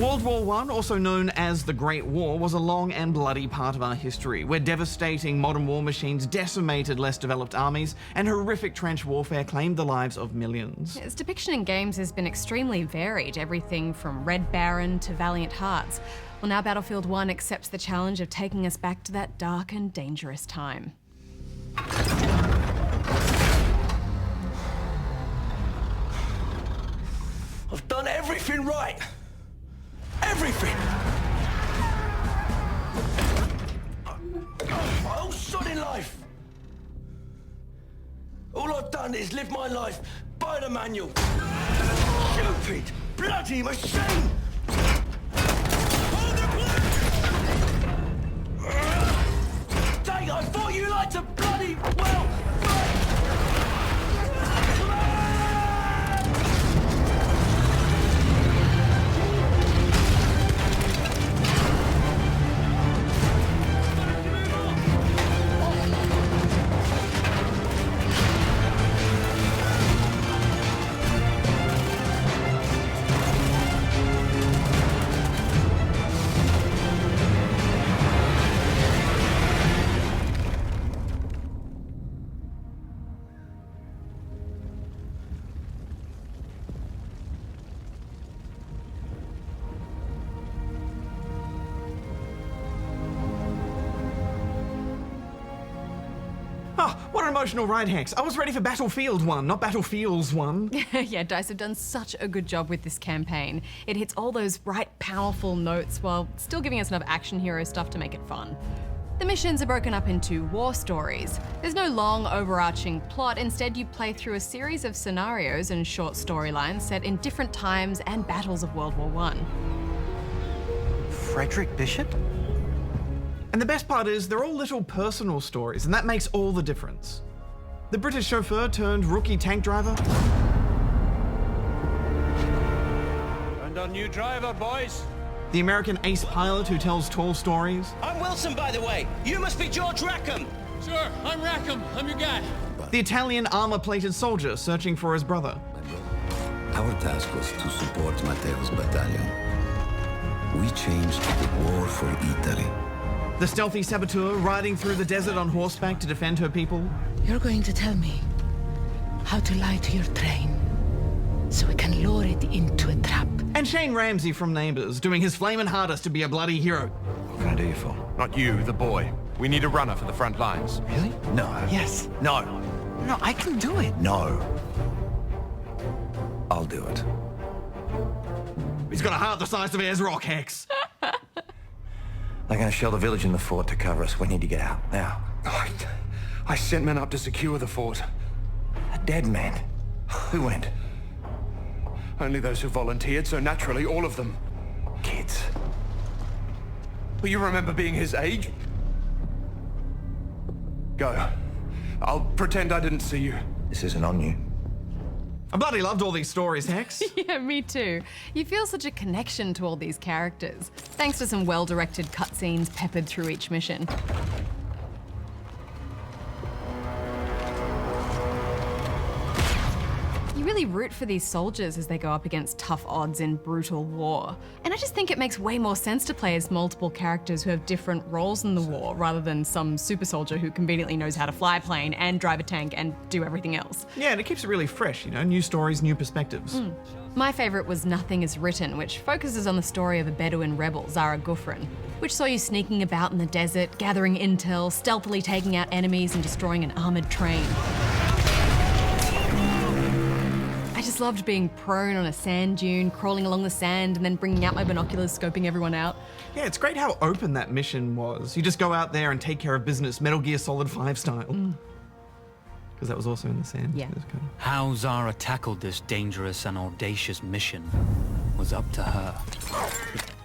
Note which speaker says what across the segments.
Speaker 1: World War I, also known as the Great War, was a long and bloody part of our history, where devastating modern war machines decimated less developed armies, and horrific trench warfare claimed the lives of millions.
Speaker 2: Its depiction in games has been extremely varied, everything from Red Baron to Valiant Hearts. Well, now Battlefield 1 accepts the challenge of taking us back to that dark and dangerous time.
Speaker 3: I've done everything right. Everything! My whole sodding life! All I've done is live my life by the manual. Stupid, bloody machine! Hold the plate! Dang, I thought you liked to bloody well fight!
Speaker 1: Oh, what an emotional ride, Hex. I was ready for Battlefield 1, not Battlefields 1.
Speaker 2: Yeah, DICE have done such a good job with this campaign. It hits all those right, powerful notes while still giving us enough action hero stuff to make it fun. The missions are broken up into war stories. There's no long, overarching plot. Instead, you play through a series of scenarios and short storylines set in different times and battles of World War I.
Speaker 4: Frederick Bishop?
Speaker 1: And the best part is, they're all little personal stories, and that makes all the difference. The British chauffeur turned rookie tank driver.
Speaker 5: And our new driver, boys.
Speaker 1: The American ace pilot who tells tall stories.
Speaker 3: I'm Wilson, by the way. You must be George Rackham.
Speaker 5: Sure, I'm Rackham. I'm your guy.
Speaker 1: The Italian armor-plated soldier searching for his brother.
Speaker 6: Our task was to support Matteo's battalion. We changed the war for Italy.
Speaker 1: The stealthy saboteur riding through the desert on horseback to defend her people.
Speaker 7: You're going to tell me how to lie to your train so we can lure it into a trap.
Speaker 1: And Shane Ramsey from Neighbours, doing his flamin' hardest to be a bloody hero.
Speaker 4: What can I do you for?
Speaker 5: Not you, the boy. We need a runner for the front lines.
Speaker 4: Really? No. Yes. No. No, I can do it.
Speaker 6: No. I'll do it.
Speaker 1: He's got a heart the size of Ayers Rock, Hex.
Speaker 4: They're going to shell the village and the fort to cover us. We need to get out, now.
Speaker 5: I sent men up to secure the fort.
Speaker 4: A dead man? Who went?
Speaker 5: Only those who volunteered, so naturally all of them.
Speaker 4: Kids.
Speaker 5: Will you remember being his age? Go. I'll pretend I didn't see you.
Speaker 4: This isn't on you.
Speaker 1: I bloody loved all these stories, Hex.
Speaker 2: Yeah, me too. You feel such a connection to all these characters, thanks to some well-directed cutscenes peppered through each mission. You really root for these soldiers as they go up against tough odds in brutal war. And I just think it makes way more sense to play as multiple characters who have different roles in the war, rather than some super soldier who conveniently knows how to fly a plane and drive a tank and do everything else.
Speaker 1: Yeah, and it keeps it really fresh, you know, new stories, new perspectives.
Speaker 2: My favourite was Nothing Is Written, which focuses on the story of a Bedouin rebel, Zara Gufran, which saw you sneaking about in the desert, gathering intel, stealthily taking out enemies and destroying an armoured train. I just loved being prone on a sand dune, crawling along the sand, and then bringing out my binoculars, scoping everyone out.
Speaker 1: Yeah, it's great how open that mission was. You just go out there and take care of business, Metal Gear Solid 5 style. Because that was also in the sand.
Speaker 2: Yeah.
Speaker 8: How Zara tackled this dangerous and audacious mission was up to her.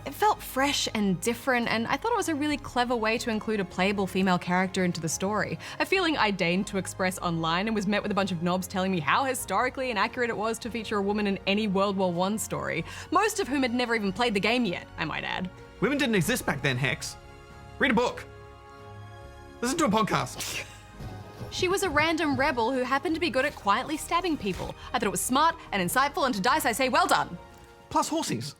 Speaker 2: It felt fresh and different, and I thought it was a really clever way to include a playable female character into the story. A feeling I deigned to express online and was met with a bunch of knobs telling me how historically inaccurate it was to feature a woman in any World War I story, most of whom had never even played the game yet, I might add.
Speaker 1: Women didn't exist back then, Hex. Read a book. Listen to a podcast.
Speaker 2: She was a random rebel who happened to be good at quietly stabbing people. I thought it was smart and insightful, and to DICE I say well done.
Speaker 1: Plus horsies.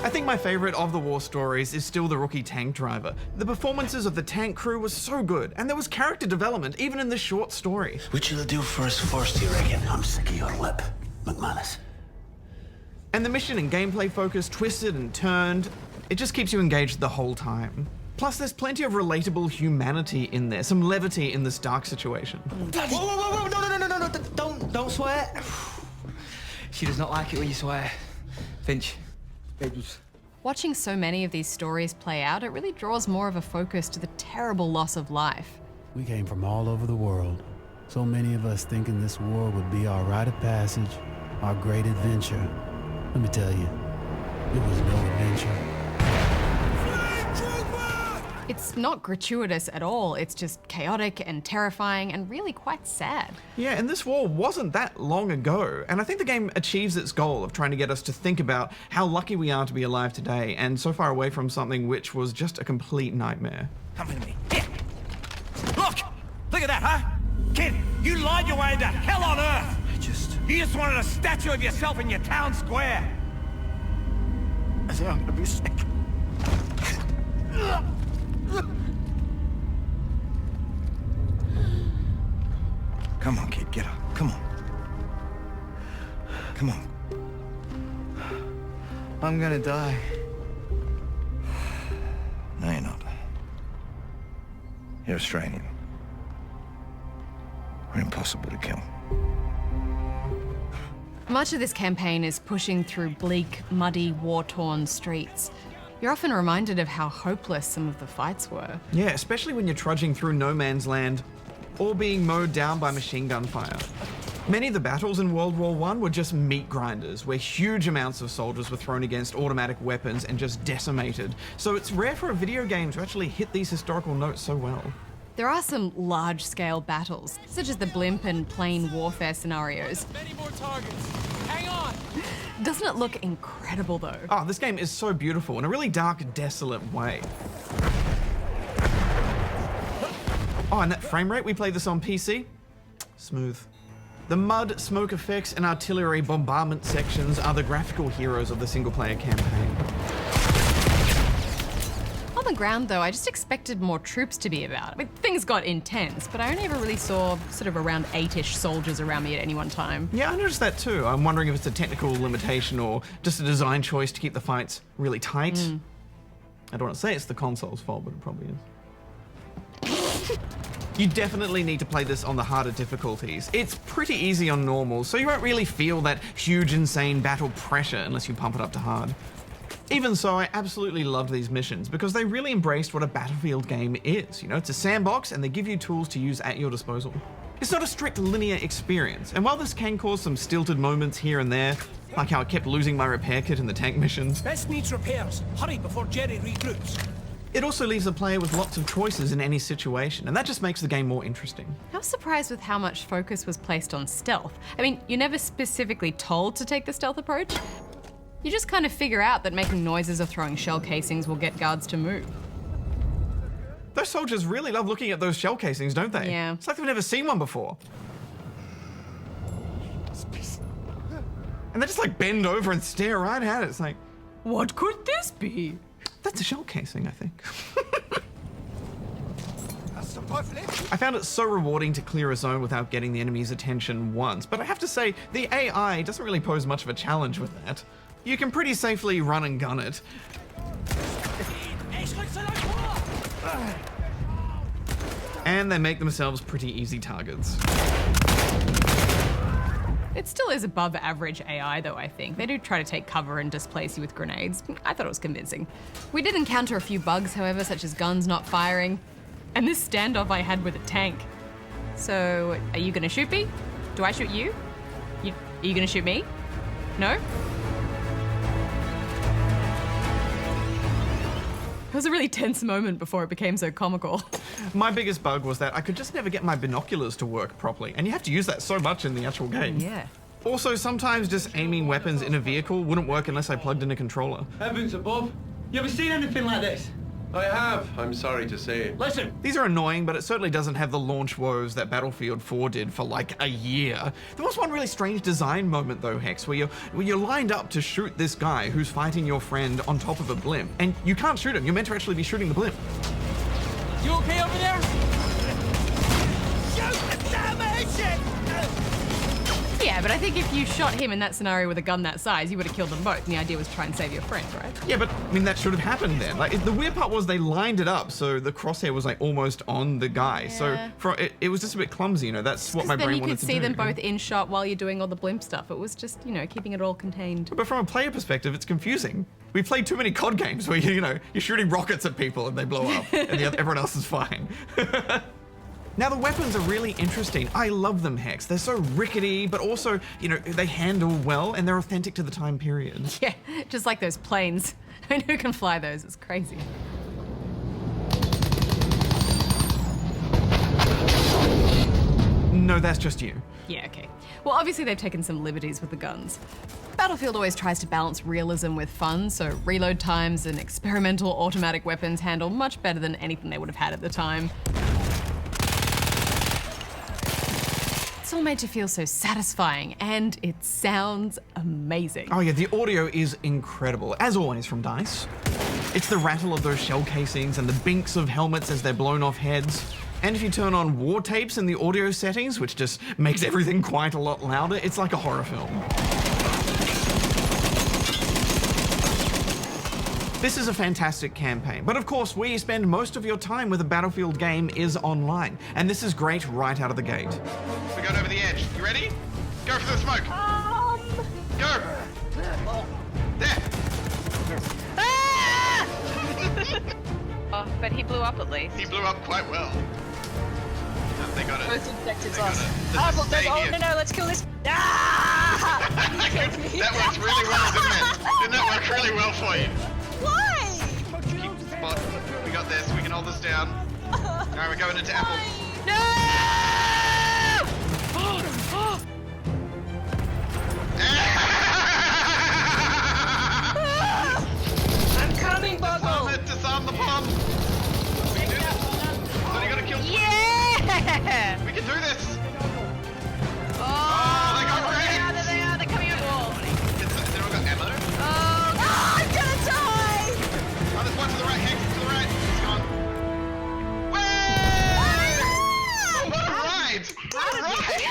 Speaker 1: I think my favorite of the war stories is still the rookie tank driver. The performances of the tank crew was so good, and there was character development even in this short story.
Speaker 3: What you'll do for us first, you reckon? I'm sick of your lip, McManus.
Speaker 1: And the mission and gameplay focus twisted and turned. It just keeps you engaged the whole time. Plus, there's plenty of relatable humanity in there, some levity in this dark situation.
Speaker 9: Whoa, whoa, whoa, no, don't swear. She does not like it when you swear. Finch.
Speaker 2: Watching so many of these stories play out, it really draws more of a focus to the terrible loss of life.
Speaker 10: We came from all over the world. So many of us thinking this war would be our rite of passage, our great adventure. Let me tell you, it was no adventure.
Speaker 2: It's not gratuitous at all. It's just chaotic and terrifying and really quite sad.
Speaker 1: Yeah, and this war wasn't that long ago, and I think the game achieves its goal of trying to get us to think about how lucky we are to be alive today and so far away from something which was just a complete nightmare.
Speaker 4: Come with me. Here. Look at that, huh? Kid, you lied your way into hell on earth! You just wanted a statue of yourself in your town square!
Speaker 3: I think I'm gonna be sick.
Speaker 4: Come on, kid, get up. Come on. Come on.
Speaker 9: I'm gonna die.
Speaker 4: No, you're not. You're Australian. We're impossible to kill.
Speaker 2: Much of this campaign is pushing through bleak, muddy, war-torn streets. You're often reminded of how hopeless some of the fights were.
Speaker 1: Yeah, especially when you're trudging through no man's land or being mowed down by machine gun fire. Many of the battles in World War I were just meat grinders, where huge amounts of soldiers were thrown against automatic weapons and just decimated. So it's rare for a video game to actually hit these historical notes so well.
Speaker 2: There are some large-scale battles, such as the blimp and plane warfare scenarios.
Speaker 11: Many more targets. Hang on!
Speaker 2: Doesn't it look incredible, though?
Speaker 1: Oh, this game is so beautiful in a really dark, desolate way. Oh, and that frame rate, we play this on PC? Smooth. The mud, smoke effects, and artillery bombardment sections are the graphical heroes of the single-player campaign.
Speaker 2: On the ground, though, I just expected more troops to be about. I mean, things got intense, but I only ever really saw sort of around 8-ish soldiers around me at any one time.
Speaker 1: Yeah, I noticed that too. I'm wondering if it's a technical limitation or just a design choice to keep the fights really tight. I don't want to say it's the console's fault, but it probably is. You definitely need to play this on the harder difficulties. It's pretty easy on normal, so you won't really feel that huge, insane battle pressure unless you pump it up to hard. Even so, I absolutely loved these missions because they really embraced what a Battlefield game is. You know, it's a sandbox and they give you tools to use at your disposal. It's not a strict linear experience, and while this can cause some stilted moments here and there, like how I kept losing my repair kit in the tank missions,
Speaker 11: Best needs repairs. Hurry before Jerry regroups.
Speaker 1: it also leaves the player with lots of choices in any situation, and that just makes the game more interesting.
Speaker 2: I was surprised with how much focus was placed on stealth. I mean, you're never specifically told to take the stealth approach. You just kind of figure out that making noises or throwing shell casings will get guards to move.
Speaker 1: Those soldiers really love looking at those shell casings, don't they?
Speaker 2: Yeah.
Speaker 1: It's like they've never seen one before. And they just like bend over and stare right at it. It's like,
Speaker 2: What could this be?
Speaker 1: that's a shell casing, I think. I found it so rewarding to clear a zone without getting the enemy's attention once, but I have to say, the AI doesn't really pose much of a challenge with that. You can pretty safely run and gun it. And they make themselves pretty easy targets.
Speaker 2: It still is above average AI, though, I think. They do try to take cover and displace you with grenades. I thought it was convincing. We did encounter a few bugs, however, such as guns not firing, and this standoff I had with a tank. So, are you gonna shoot me? Do I shoot you? Are you gonna shoot me? No? It was a really tense moment before it became so comical.
Speaker 1: My biggest bug was that I could just never get my binoculars to work properly, and you have to use that so much in the actual game.
Speaker 2: Yeah.
Speaker 1: Also, sometimes just aiming weapons in a vehicle wouldn't work unless I plugged in a controller.
Speaker 9: Heavens above. You ever seen anything like this?
Speaker 5: I have, I'm sorry to say.
Speaker 11: Listen!
Speaker 1: These are annoying, but it certainly doesn't have the launch woes that Battlefield 4 did for like a year. There was one really strange design moment though, Hex, where you're lined up to shoot this guy who's fighting your friend on top of a blimp, and you can't shoot him. You're meant to actually be shooting the blimp.
Speaker 11: You okay over there?
Speaker 2: Yeah, but I think if you shot him in that scenario with a gun that size, you would have killed them both. And the idea was to try and save your friend, right?
Speaker 1: Yeah, but I mean, that should have happened then. Like, the weird part was they lined it up so the crosshair was like almost on the guy.
Speaker 2: Yeah.
Speaker 1: So it was just a bit clumsy, you know. That's what my brain wanted to do.
Speaker 2: Then you could see them both in shot while you're doing all the blimp stuff. It was just, you know, keeping it all contained.
Speaker 1: But from a player perspective, it's confusing. We played too many COD games where you're shooting rockets at people and they blow up, and everyone else is fine. Now, the weapons are really interesting. I love them, Hex. They're so rickety, but also, they handle well and they're authentic to the time period.
Speaker 2: Yeah, just like those planes. I mean, who can fly those? It's crazy.
Speaker 1: No, that's just you.
Speaker 2: Yeah, okay. Well, obviously they've taken some liberties with the guns. Battlefield always tries to balance realism with fun, so reload times and experimental automatic weapons handle much better than anything they would have had at the time. It's all made to feel so satisfying, and it sounds amazing.
Speaker 1: Oh yeah, the audio is incredible, as always from DICE. It's the rattle of those shell casings and the binks of helmets as they're blown off heads. And if you turn on war tapes in the audio settings, which just makes everything quite a lot louder, it's like a horror film. This is a fantastic campaign, but of course where you spend most of your time with a Battlefield game is online, and this is great right out of the gate.
Speaker 12: We're going over the edge. You ready? Go for the smoke. Go. There.
Speaker 13: Ah! Oh, but he blew up at least.
Speaker 12: He blew up quite well. No, they got it.
Speaker 13: Both objectives
Speaker 12: They got
Speaker 13: lost.
Speaker 12: it.
Speaker 13: Oh,
Speaker 12: Let's stay
Speaker 13: oh
Speaker 12: here.
Speaker 13: no, let's kill this. Ah!
Speaker 12: That worked really well, didn't it? Didn't that work really well for you?
Speaker 13: Why?
Speaker 12: Keep the spot. We got this. We can hold this down. All right, we're going into Apple.
Speaker 13: I'm coming, Boggle.
Speaker 12: Disarm the bomb. We can do this. So you gotta kill.
Speaker 13: Yeah!
Speaker 12: We can do this.
Speaker 13: Oh,
Speaker 12: they got wrecked.
Speaker 13: There they are. They're coming at wall.
Speaker 12: Has anyone got ammo?
Speaker 13: Oh, I'm gonna die!
Speaker 12: Oh, there's one to the right. Hank, to the right. He's gone. Oh, what a ride! What a ride!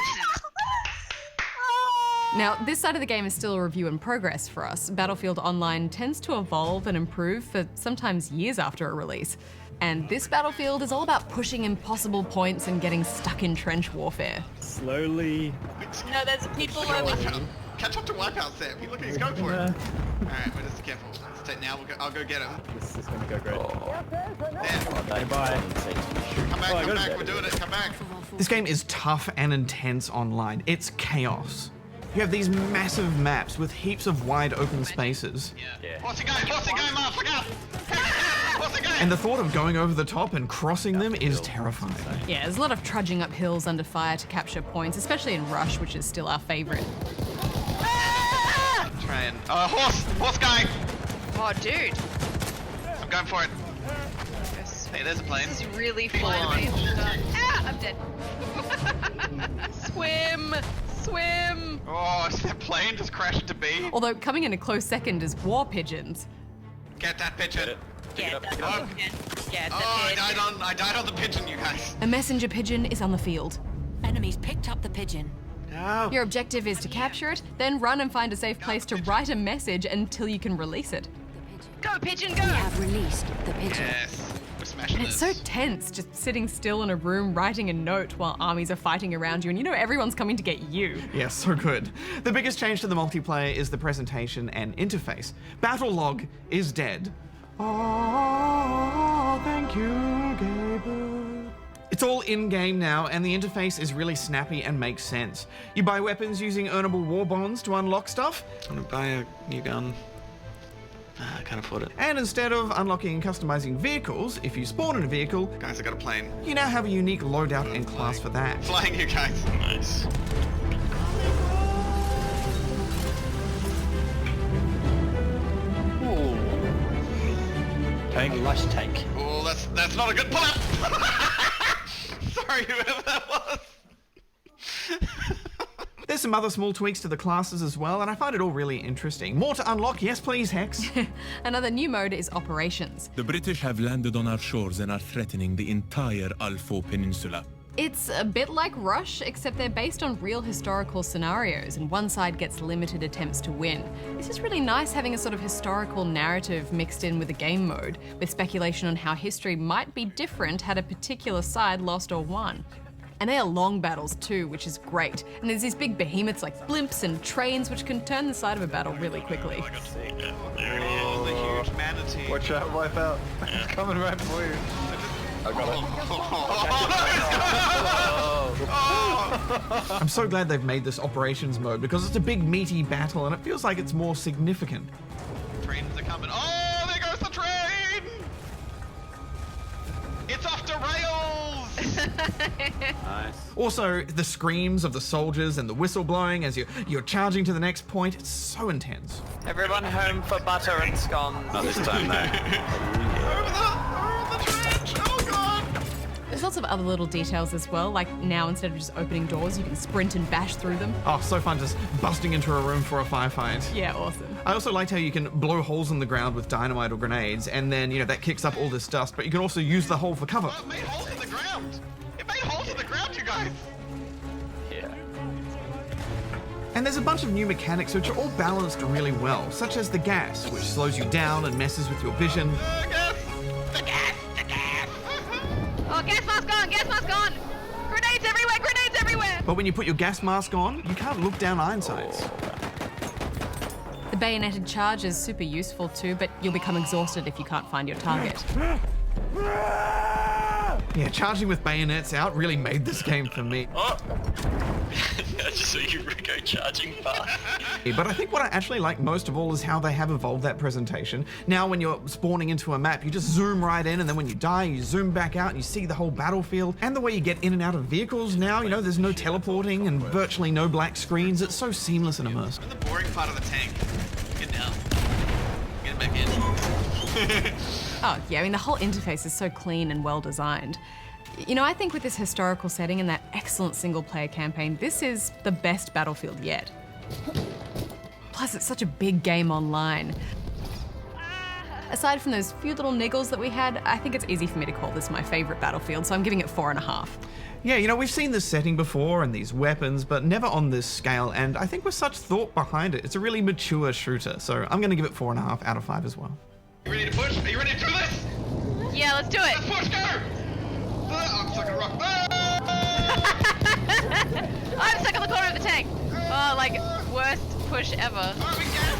Speaker 2: Now, this side of the game is still a review in progress for us. Battlefield Online tends to evolve and improve for sometimes years after a release. And this Battlefield is all about pushing impossible points and getting stuck in trench warfare.
Speaker 14: Slowly.
Speaker 13: No, there's people over here.
Speaker 12: Catch up to Wipeout, Sam. Look, he's going for it. Alright, we're just careful. Let's take now. I'll go get him.
Speaker 14: This is gonna go great.
Speaker 12: There.
Speaker 14: Goodbye.
Speaker 12: Come back, come back. We're doing it. Come back.
Speaker 1: This game is tough and intense online. It's chaos. You have these massive maps with heaps of wide open spaces.
Speaker 12: What's the guy? Mark? Look out! What's the guy?
Speaker 1: And the thought of going over the top and crossing them is terrifying.
Speaker 2: Yeah, there's a lot of trudging up hills under fire to capture points, especially in Rush, which is still our favorite.
Speaker 12: Try and... horse guy!
Speaker 13: Oh, dude.
Speaker 12: I'm going for it. Hey, there's a plane.
Speaker 13: This is really full on. Ah, I'm dead. Swim! Swim!
Speaker 12: Oh, is that plane just crashed into B?
Speaker 2: Although coming in a close second is war pigeons.
Speaker 12: Get that pigeon.
Speaker 13: Get that pigeon. Get
Speaker 12: Oh,
Speaker 13: that
Speaker 12: I died on the pigeon, you guys.
Speaker 2: A messenger pigeon is on the field.
Speaker 15: Enemies picked up the pigeon.
Speaker 12: No.
Speaker 2: Your objective is to capture it, then run and find a safe place to write a message until you can release it.
Speaker 13: Go, pigeon, go!
Speaker 15: We have released the pigeon.
Speaker 12: Yes. We're smashing
Speaker 2: And it's
Speaker 12: this.
Speaker 2: so tense, just sitting still in a room writing a note while armies are fighting around you, and you know everyone's coming to get you.
Speaker 1: Yeah, so good. The biggest change to the multiplayer is the presentation and interface. Battle log is dead. Oh, thank you, Gabriel. It's all in-game now, and the interface is really snappy and makes sense. You buy weapons using earnable war bonds to unlock stuff.
Speaker 12: I'm gonna buy a new gun. I can't afford it.
Speaker 1: And instead of unlocking and customizing vehicles, if you spawn in a vehicle,
Speaker 12: Guys, I got a plane.
Speaker 1: you now have a unique loadout and class for that.
Speaker 12: Flying, you guys. Nice.
Speaker 14: tank. A lush tank.
Speaker 12: Oh, that's not a good pull-up! Sorry, whoever that was.
Speaker 1: There's some other small tweaks to the classes as well, and I find it all really interesting. More to unlock, yes please, Hex.
Speaker 2: Another new mode is Operations.
Speaker 16: The British have landed on our shores and are threatening the entire Alfo Peninsula.
Speaker 2: It's a bit like Rush, except they're based on real historical scenarios, and one side gets limited attempts to win. This is really nice having a sort of historical narrative mixed in with the game mode, with speculation on how history might be different had a particular side lost or won. And they are long battles too, which is great. And there's these big behemoths like blimps and trains, which can turn the side of a battle really quickly.
Speaker 12: There it is, the huge manatee.
Speaker 14: Watch out, wipe out. It's coming right for you. I got it.
Speaker 1: I'm so glad they've made this Operations mode because it's a big meaty battle and it feels like it's more significant.
Speaker 12: Trains are coming. Oh, there goes the train! It's off to rails!
Speaker 14: Nice.
Speaker 1: Also, the screams of the soldiers and the whistle blowing as you're charging to the next point, it's so intense.
Speaker 11: Everyone home for butter and scones.
Speaker 14: Not this time, no.
Speaker 12: Over the trench! Oh god!
Speaker 2: There's lots of other little details as well, like now instead of just opening doors, you can sprint and bash through them.
Speaker 1: Oh, so fun just busting into a room for a firefight.
Speaker 2: Yeah, awesome.
Speaker 1: I also liked how you can blow holes in the ground with dynamite or grenades, and then, that kicks up all this dust, but you can also use the hole for cover.
Speaker 12: Oh, it made holes in the ground! It made holes in the ground, you guys!
Speaker 14: Yeah.
Speaker 1: And there's a bunch of new mechanics which are all balanced really well, such as the gas, which slows you down and messes with your vision.
Speaker 12: Gas! The gas! The gas!
Speaker 13: Oh, gas mask on! Gas mask on! Grenades everywhere! Grenades everywhere!
Speaker 1: But when you put your gas mask on, you can't look down iron sights.
Speaker 2: The bayoneted charge is super useful too, but you'll become exhausted if you can't find your target.
Speaker 1: Yeah, charging with bayonets out really made this game for me.
Speaker 11: Oh! I just saw you go charging fast.
Speaker 1: But I think what I actually like most of all is how they have evolved that presentation. Now when you're spawning into a map, you just zoom right in, and then when you die, you zoom back out and you see the whole battlefield. And the way you get in and out of vehicles now, there's no teleporting and virtually no black screens. It's so seamless and immersive.
Speaker 12: I'm in the boring part of the tank. Get down. Get back in.
Speaker 2: Oh yeah, the whole interface is so clean and well designed. I think with this historical setting and that excellent single-player campaign, this is the best Battlefield yet. Plus, it's such a big game online. Aside from those few little niggles that we had, I think it's easy for me to call this my favorite Battlefield, so I'm giving it 4.5.
Speaker 1: Yeah, we've seen this setting before and these weapons, but never on this scale, and I think with such thought behind it, it's a really mature shooter, so I'm going to give it 4.5 out of 5 as well.
Speaker 12: You ready to push? Are you ready to do this?
Speaker 13: Yeah, let's do it!
Speaker 12: Let's push, go! I'm stuck in a rock.
Speaker 13: I'm stuck in the corner of the tank. Oh, worst push ever.
Speaker 12: Oh, we can!